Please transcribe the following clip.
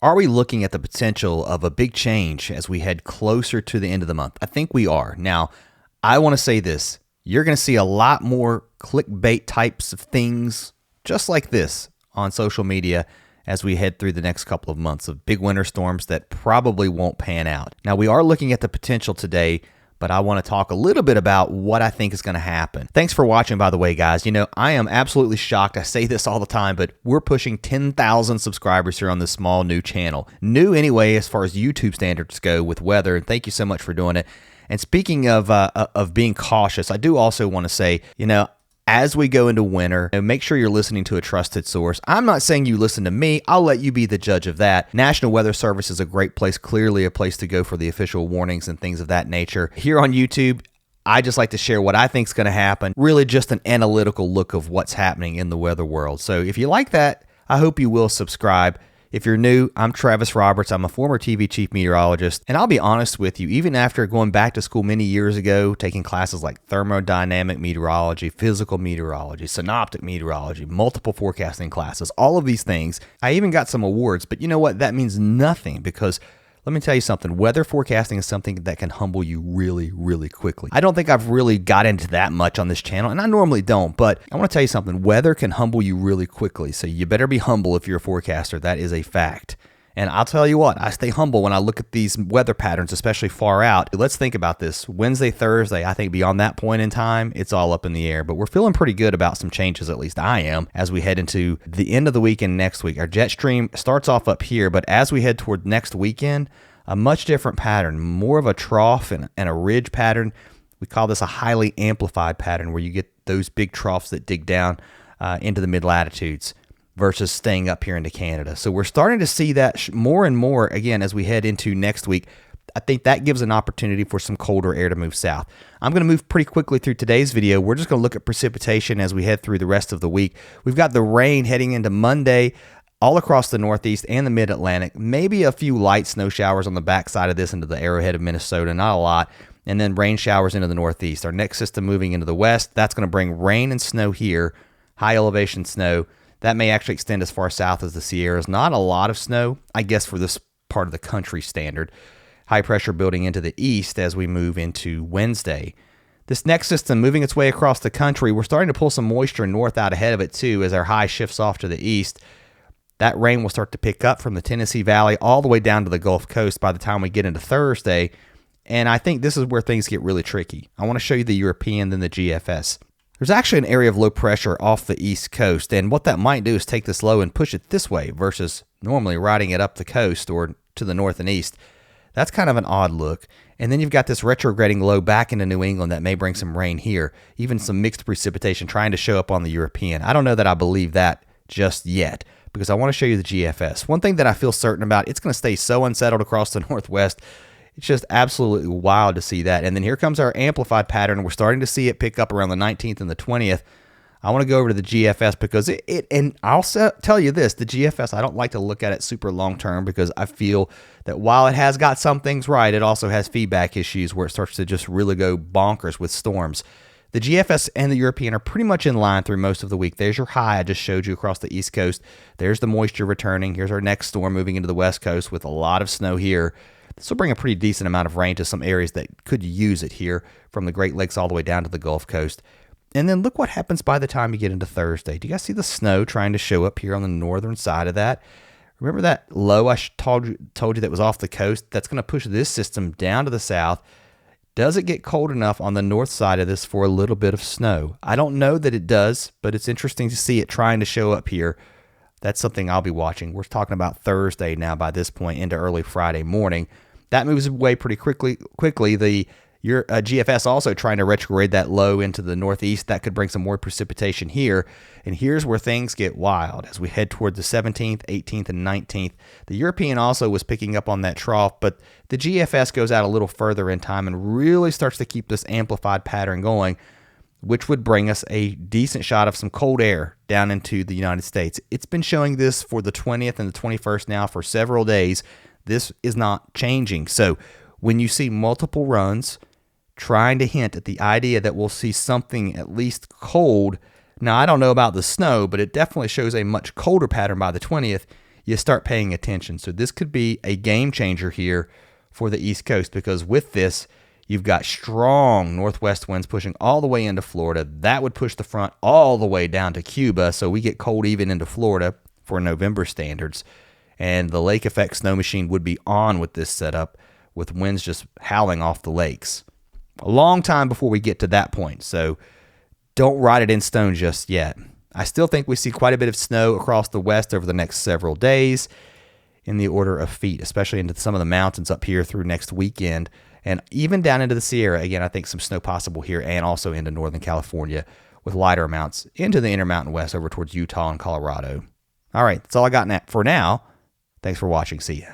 Are we looking at the potential of a big change as we head closer to the end of the month? I think we are. Now, I want to say this. You're going to see a lot more clickbait types of things just like this on social media as we head through the next couple of months of big winter storms that probably won't pan out. Now, we are looking at the potential today, but I want to talk a little bit about what I think is going to happen. Thanks for watching, by the way, guys. You know, I am absolutely shocked. I say this all the time, but we're pushing 10,000 subscribers here on this small new channel. New anyway, as far as YouTube standards go with weather, and thank you so much for doing it. And speaking of being cautious, I do also want to say, you know, as we go into winter, make sure you're listening to a trusted source. I'm not saying you listen to me. I'll let you be the judge of that. National Weather Service is a great place, clearly a place to go for the official warnings and things of that nature. Here on YouTube, I just like to share what I think is going to happen, really just an analytical look of what's happening in the weather world. So if you like that, I hope you will subscribe. If you're new, I'm Travis Roberts. I'm a former TV chief meteorologist, and I'll be honest with you, even after going back to school many years ago, taking classes like thermodynamic meteorology, physical meteorology, synoptic meteorology, multiple forecasting classes, all of these things, I even got some awards, but you know what? That means nothing because let me tell you something, weather forecasting is something that can humble you really, really quickly. I don't think I've really got into that much on this channel, and I normally don't, but I want to tell you something, weather can humble you really quickly, so you better be humble if you're a forecaster. That is a fact. And I'll tell you what, I stay humble when I look at these weather patterns, especially far out. Let's think about this. Wednesday, Thursday, I think beyond that point in time, it's all up in the air. But we're feeling pretty good about some changes, at least I am, as we head into the end of the weekend next week. Our jet stream starts off up here, but as we head toward next weekend, a much different pattern, more of a trough and a ridge pattern. We call this a highly amplified pattern where you get those big troughs that dig down into the mid-latitudes versus staying up here into Canada. So we're starting to see that more and more, again, as we head into next week. I think that gives an opportunity for some colder air to move south. I'm going to move pretty quickly through today's video. We're just going to look at precipitation as we head through the rest of the week. We've got the rain heading into Monday all across the Northeast and the Mid-Atlantic. Maybe a few light snow showers on the backside of this into the arrowhead of Minnesota, not a lot. And then rain showers into the Northeast. Our next system moving into the west, that's going to bring rain and snow here, high elevation snow. That may actually extend as far south as the Sierras. Not a lot of snow, I guess, for this part of the country standard. High pressure building into the east as we move into Wednesday. This next system moving its way across the country, we're starting to pull some moisture north out ahead of it too as our high shifts off to the east. That rain will start to pick up from the Tennessee Valley all the way down to the Gulf Coast by the time we get into Thursday. And I think this is where things get really tricky. I want to show you the European, then the GFS. There's actually an area of low pressure off the East Coast, and what that might do is take this low and push it this way versus normally riding it up the coast or to the north and east. That's kind of an odd look. And then you've got this retrograding low back into New England that may bring some rain here, even some mixed precipitation trying to show up on the European. I don't know that I believe that just yet because I want to show you the GFS. One thing that I feel certain about, it's going to stay so unsettled across the Northwest. It's just absolutely wild to see that. And then here comes our amplified pattern. We're starting to see it pick up around the 19th and the 20th. I want to go over to the GFS because and I'll tell you this, the GFS, I don't like to look at it super long term because I feel that while it has got some things right, it also has feedback issues where it starts to just really go bonkers with storms. The GFS and the European are pretty much in line through most of the week. There's your high I just showed you across the East Coast. There's the moisture returning. Here's our next storm moving into the West Coast with a lot of snow here. This will bring a pretty decent amount of rain to some areas that could use it here from the Great Lakes all the way down to the Gulf Coast. And then look what happens by the time you get into Thursday. Do you guys see the snow trying to show up here on the northern side of that? Remember that low I told you that was off the coast? That's going to push this system down to the south. Does it get cold enough on the north side of this for a little bit of snow? I don't know that it does, but it's interesting to see it trying to show up here. That's something I'll be watching. We're talking about Thursday now by this point into early Friday morning. That moves away pretty quickly. Your GFS also trying to retrograde that low into the northeast. That could bring some more precipitation here. And here's where things get wild as we head toward the 17th, 18th, and 19th. The European also was picking up on that trough, but the GFS goes out a little further in time and really starts to keep this amplified pattern going, which would bring us a decent shot of some cold air down into the United States. It's been showing this for the 20th and the 21st now for several days. This is not changing. So when you see multiple runs trying to hint at the idea that we'll see something at least cold, now I don't know about the snow, but it definitely shows a much colder pattern by the 20th. you start paying attention. So this could be a game changer here for the East Coast, because with this, you've got strong northwest winds pushing all the way into Florida. That would push the front all the way down to Cuba, so we get cold even into Florida for November standards. And the lake effect snow machine would be on with this setup, with winds just howling off the lakes. A long time before we get to that point, so don't write it in stone just yet. I still think we see quite a bit of snow across the west over the next several days, in the order of feet, especially into some of the mountains up here through next weekend, and even down into the Sierra. Again, I think some snow possible here, and also into Northern California with lighter amounts into the Intermountain West over towards Utah and Colorado. All right, that's all I got for now. Thanks for watching. See ya.